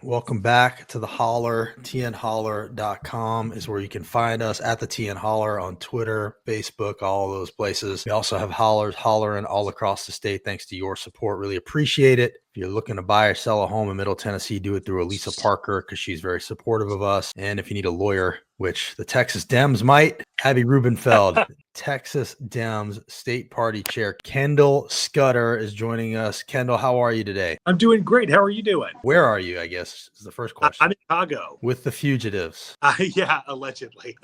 Welcome back to the Holler. tnholler.com is where you can find us at the TN Holler on Twitter, Facebook, all of those places. We also have hollers hollering all across the state. Thanks to your support. Really appreciate it. If you're looking to buy or sell a home in Middle Tennessee, do it through Elisa Parker because she's very supportive of us. And if you need a lawyer, which the Texas Dems might, Abby Rubenfeld, Texas Dems State Party Chair Kendall Scudder is joining us. Kendall, how are you today? I'm doing great. How are you doing? Where are you, I guess, is the first question. I'm in Chicago. With the fugitives. Yeah, allegedly.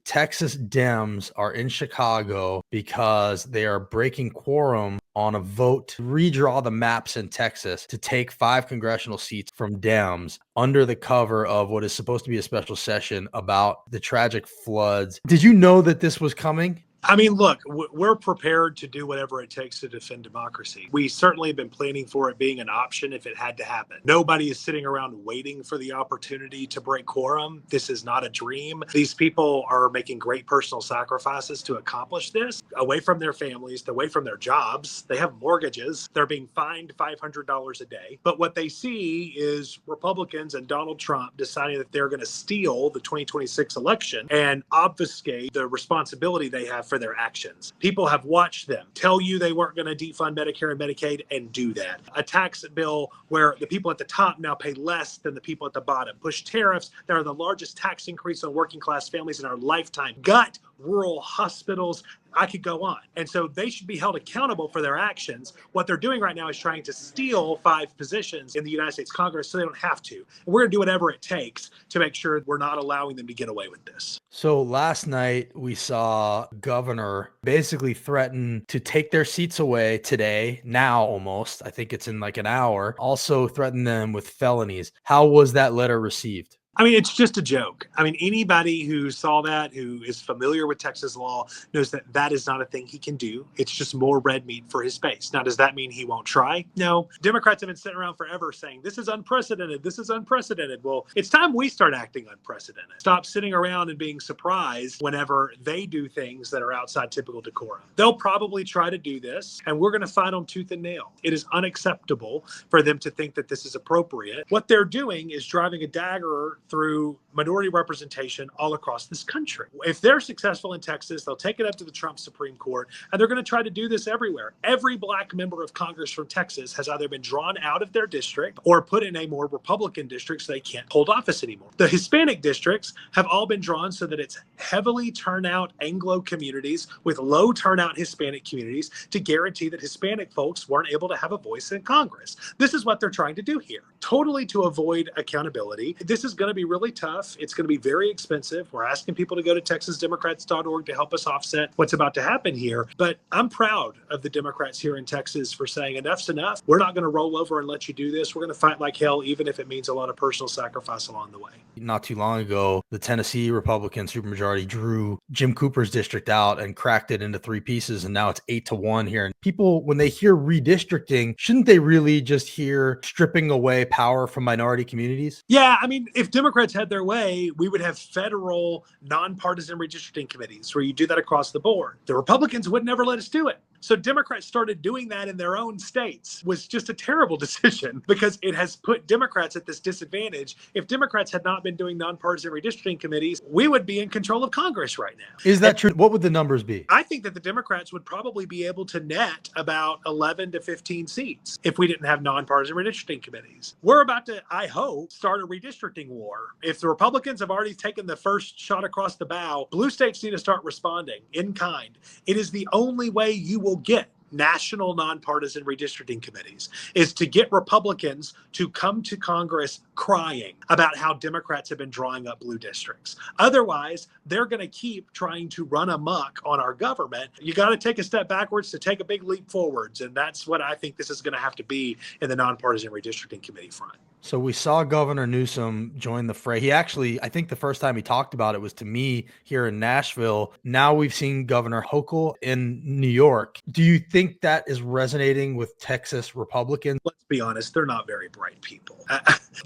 Texas Dems are in Chicago because they are breaking quorum on a vote to redraw the maps in Texas to take 5 congressional seats from Dems under the cover of what is supposed to be a special session about the tragic floods. Did you know that this was coming? I mean, look, we're prepared to do whatever it takes to defend democracy. We certainly have been planning for it being an option if it had to happen. Nobody is sitting around waiting for the opportunity to break quorum. This is not a dream. These people are making great personal sacrifices to accomplish this, away from their families, away from their jobs. They have mortgages. They're being fined $500 a day. But what they see is Republicans and Donald Trump deciding that they're going to steal the 2026 election and obfuscate the responsibility they have for their actions. People have watched them tell you they weren't going to defund Medicare and Medicaid and do that. A tax bill where the people at the top now pay less than the people at the bottom. Push tariffs that are the largest tax increase on working class families in our lifetime. Gut rural hospitals. I could go on. And so they should be held accountable for their actions. What they're doing right now is trying to steal 5 positions in the United States Congress so they don't have to. And we're going to do whatever it takes to make sure we're not allowing them to get away with this. So last night we saw governor basically threaten to take their seats away today, now almost. I think it's in like an hour. Also threaten them with felonies. How was that letter received? I mean, it's just a joke. I mean, anybody who saw that, who is familiar with Texas law, knows that that is not a thing he can do. It's just more red meat for his base. Now, does that mean he won't try? No. Democrats have been sitting around forever saying, this is unprecedented. This is unprecedented. Well, it's time we start acting unprecedented. Stop sitting around and being surprised whenever they do things that are outside typical decorum. They'll probably try to do this, and we're going to fight them tooth and nail. It is unacceptable for them to think that this is appropriate. What they're doing is driving a dagger through minority representation all across this country. If they're successful in Texas, they'll take it up to the Trump Supreme Court, and they're going to try to do this everywhere. Every black member of Congress from Texas has either been drawn out of their district or put in a more Republican district so they can't hold office anymore. The Hispanic districts have all been drawn so that it's heavily turnout Anglo communities with low turnout Hispanic communities to guarantee that Hispanic folks weren't able to have a voice in Congress. This is what they're trying to do here, totally to avoid accountability. This is going to be really tough. It's going to be very expensive. We're asking people to go to texasdemocrats.org to help us offset what's about to happen here. But I'm proud of the Democrats here in Texas for saying enough's enough. We're not going to roll over and let you do this. We're going to fight like hell, even if it means a lot of personal sacrifice along the way. Not too long ago, the Tennessee Republican supermajority drew Jim Cooper's district out and cracked it into 3 pieces. And now it's 8-1 here. And people, when they hear redistricting, shouldn't they really just hear stripping away power from minority communities? Yeah, I mean, if Democrats had their way, we would have federal nonpartisan redistricting committees where you do that across the board. The Republicans would never let us do it. So Democrats started doing that in their own states. Was just a terrible decision because it has put Democrats at this disadvantage. If Democrats had not been doing nonpartisan redistricting committees, we would be in control of Congress right now. Is that true? What would the numbers be? I think that the Democrats would probably be able to net about 11 to 15 seats if we didn't have nonpartisan redistricting committees. We're about to, I hope, start a redistricting war. If the Republicans have already taken the first shot across the bow, blue states need to start responding in kind. It is the only way you will get national nonpartisan redistricting committees is to get Republicans to come to Congress crying about how Democrats have been drawing up blue districts. Otherwise, they're going to keep trying to run amok on our government. You got to take a step backwards to take a big leap forwards. And that's what I think this is going to have to be in the nonpartisan redistricting committee front. So we saw Governor Newsom join the fray. He actually, I think the first time he talked about it was to me here in Nashville. Now we've seen Governor Hochul in New York. Do you think that is resonating with Texas Republicans? Let's be honest, they're not very bright people.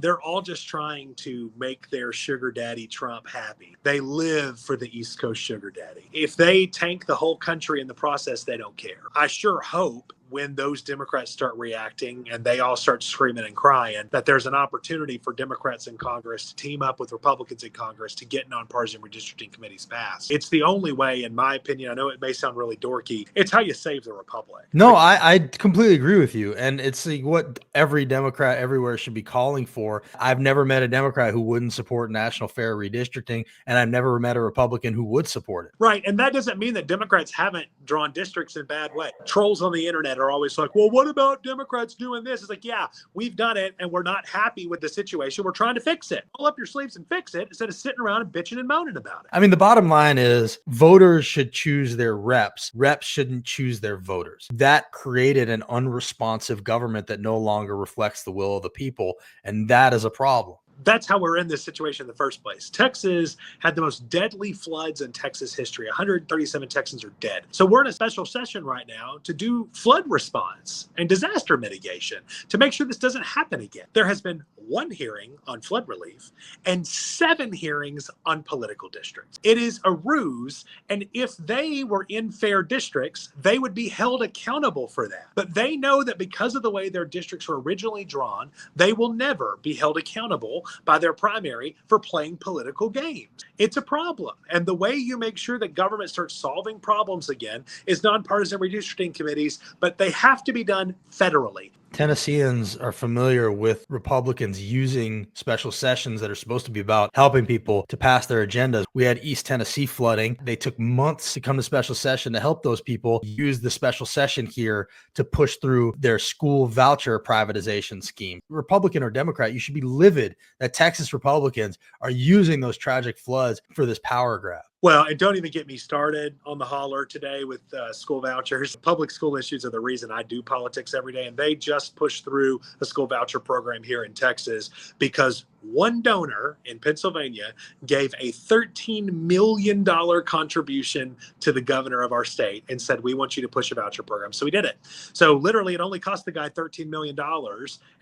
They're all just trying to make their sugar daddy Trump happy. They live for the East Coast sugar daddy. If they tank the whole country in the process, they don't care. I sure hope when those Democrats start reacting and they all start screaming and crying, that there's an opportunity for Democrats in Congress to team up with Republicans in Congress to get nonpartisan redistricting committees passed. It's the only way, in my opinion. I know it may sound really dorky. It's how you save the republic. No, I completely agree with you. And it's like what every Democrat everywhere should be calling for. I've never met a Democrat who wouldn't support national fair redistricting, and I've never met a Republican who would support it. Right. And that doesn't mean that Democrats haven't drawn districts in bad way. Trolls on the internet are always like, well, what about Democrats doing this? It's like, yeah, we've done it and we're not happy with the situation. We're trying to fix it. Roll up your sleeves and fix it instead of sitting around and bitching and moaning about it. I mean, the bottom line is voters should choose their reps. Reps shouldn't choose their voters. That created an unresponsive government that no longer reflects the will of the people. And that is a problem. That's how we're in this situation in the first place. Texas had the most deadly floods in Texas history. 137 Texans are dead. So we're in a special session right now to do flood response and disaster mitigation to make sure this doesn't happen again. There has been one hearing on flood relief and 7 hearings on political districts. It is a ruse. And if they were in fair districts, they would be held accountable for that. But they know that because of the way their districts were originally drawn, they will never be held accountable by their primary for playing political games. It's a problem. And the way you make sure that government starts solving problems again is nonpartisan redistricting committees, but they have to be done federally. Tennesseans are familiar with Republicans using special sessions that are supposed to be about helping people to pass their agendas. We had East Tennessee flooding. They took months to come to special session to help those people use the special session here to push through their school voucher privatization scheme. Republican or Democrat, you should be livid that Texas Republicans are using those tragic floods for this power grab. Well, and don't even get me started on the Holler today with school vouchers. Public school issues are the reason I do politics every day. And they just pushed through the school voucher program here in Texas because one donor in Pennsylvania gave a $13 million contribution to the governor of our state and said, we want you to push a voucher program. So we did it. So literally it only cost the guy $13 million.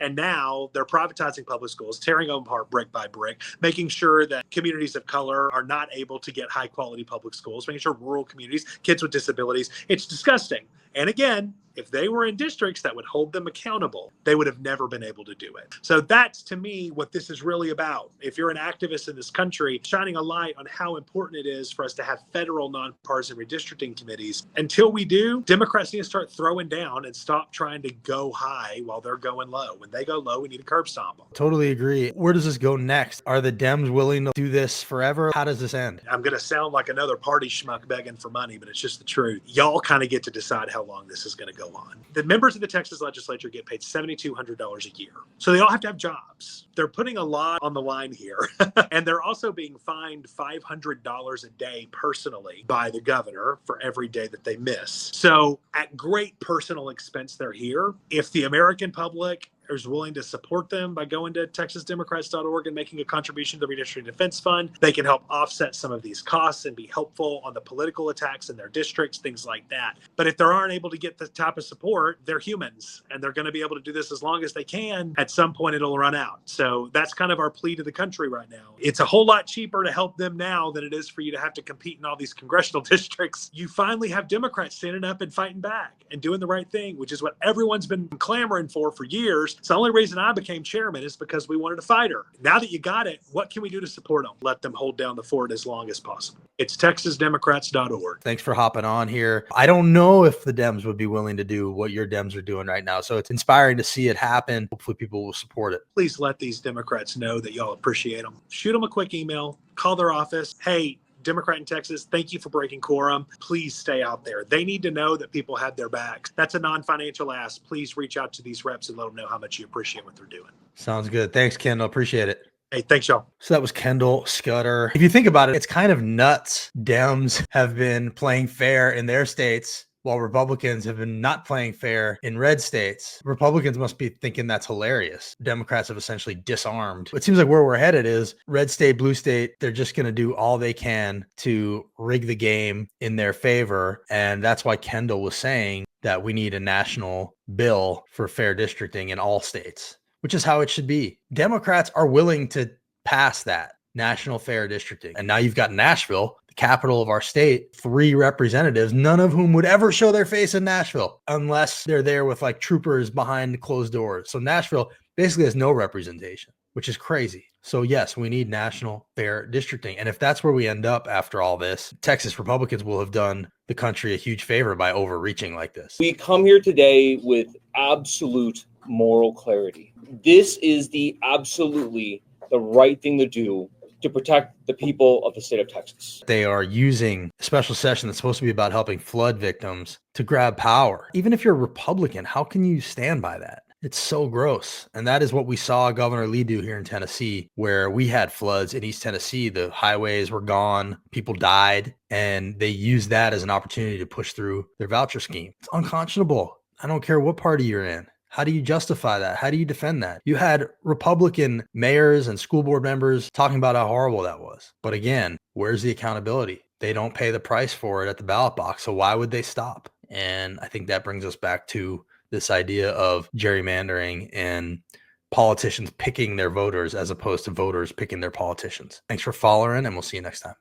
And now they're privatizing public schools, tearing them apart brick by brick, making sure that communities of color are not able to get high quality public schools, making sure rural communities, kids with disabilities. It's disgusting. And again, if they were in districts that would hold them accountable, they would have never been able to do it. So that's, to me, what this is really about. If you're an activist in this country, shining a light on how important it is for us to have federal nonpartisan redistricting committees. Until we do, Democrats need to start throwing down and stop trying to go high while they're going low. When they go low, we need to curb stomp them. Totally agree. Where does this go next? Are the Dems willing to do this forever? How does this end? I'm going to sound like another party schmuck begging for money, but it's just the truth. Y'all kind of get to decide how long this is going to go on. The members of the Texas legislature get paid $7,200 a year. So they all have to have jobs. They're putting a lot on the line here. And they're also being fined $500 a day personally by the governor for every day that they miss. So at great personal expense, they're here. If the American public is willing to support them by going to texasdemocrats.org and making a contribution to the Redistricting Defense Fund, they can help offset some of these costs and be helpful on the political attacks in their districts, things like that. But if they aren't able to get the type of support, they're humans and they're going to be able to do this as long as they can. At some point, it'll run out. So that's kind of our plea to the country right now. It's a whole lot cheaper to help them now than it is for you to have to compete in all these congressional districts. You finally have Democrats standing up and fighting back and doing the right thing, which is what everyone's been clamoring for years. It's the only reason I became chairman is because we wanted a fighter. Now that you got it, what can we do to support them? Let them hold down the fort as long as possible. It's texasdemocrats.org. Thanks for hopping on here. I don't know if the Dems would be willing to do what your Dems are doing right now. So it's inspiring to see it happen. Hopefully people will support it. Please let these Democrats know that y'all appreciate them. Shoot them a quick email, call their office. Hey, Democrat in Texas, thank you for breaking quorum. Please stay out there. They need to know that people have their backs. That's a non-financial ask. Please reach out to these reps and let them know how much you appreciate what they're doing. Sounds good. Thanks, Kendall. Appreciate it. Hey, thanks, y'all. So that was Kendall, Scudder. If you think about it, it's kind of nuts. Dems have been playing fair in their states while Republicans have been not playing fair in red states. Republicans must be thinking that's hilarious. Democrats have essentially disarmed. It seems like where we're headed is red state, blue state, they're just going to do all they can to rig the game in their favor. And that's why Kendall was saying that we need a national bill for fair districting in all states, which is how it should be. Democrats are willing to pass that national fair districting. And now you've got Nashville capital of our state, 3 representatives, none of whom would ever show their face in Nashville unless they're there with like troopers behind closed doors. So Nashville basically has no representation, which is crazy. So yes, we need national fair districting. And if that's where we end up after all this, Texas Republicans will have done the country a huge favor by overreaching like this. We come here today with absolute moral clarity. This is absolutely the right thing to do to protect the people of the state of Texas. They are using a special session that's supposed to be about helping flood victims to grab power. Even if you're a Republican, how can you stand by that? It's so gross. And that is what we saw Governor Lee do here in Tennessee, where we had floods in East Tennessee. The highways were gone, people died, and they used that as an opportunity to push through their voucher scheme. It's unconscionable. I don't care what party you're in. How do you justify that? How do you defend that? You had Republican mayors and school board members talking about how horrible that was. But again, where's the accountability? They don't pay the price for it at the ballot box. So why would they stop? And I think that brings us back to this idea of gerrymandering and politicians picking their voters as opposed to voters picking their politicians. Thanks for following, and we'll see you next time.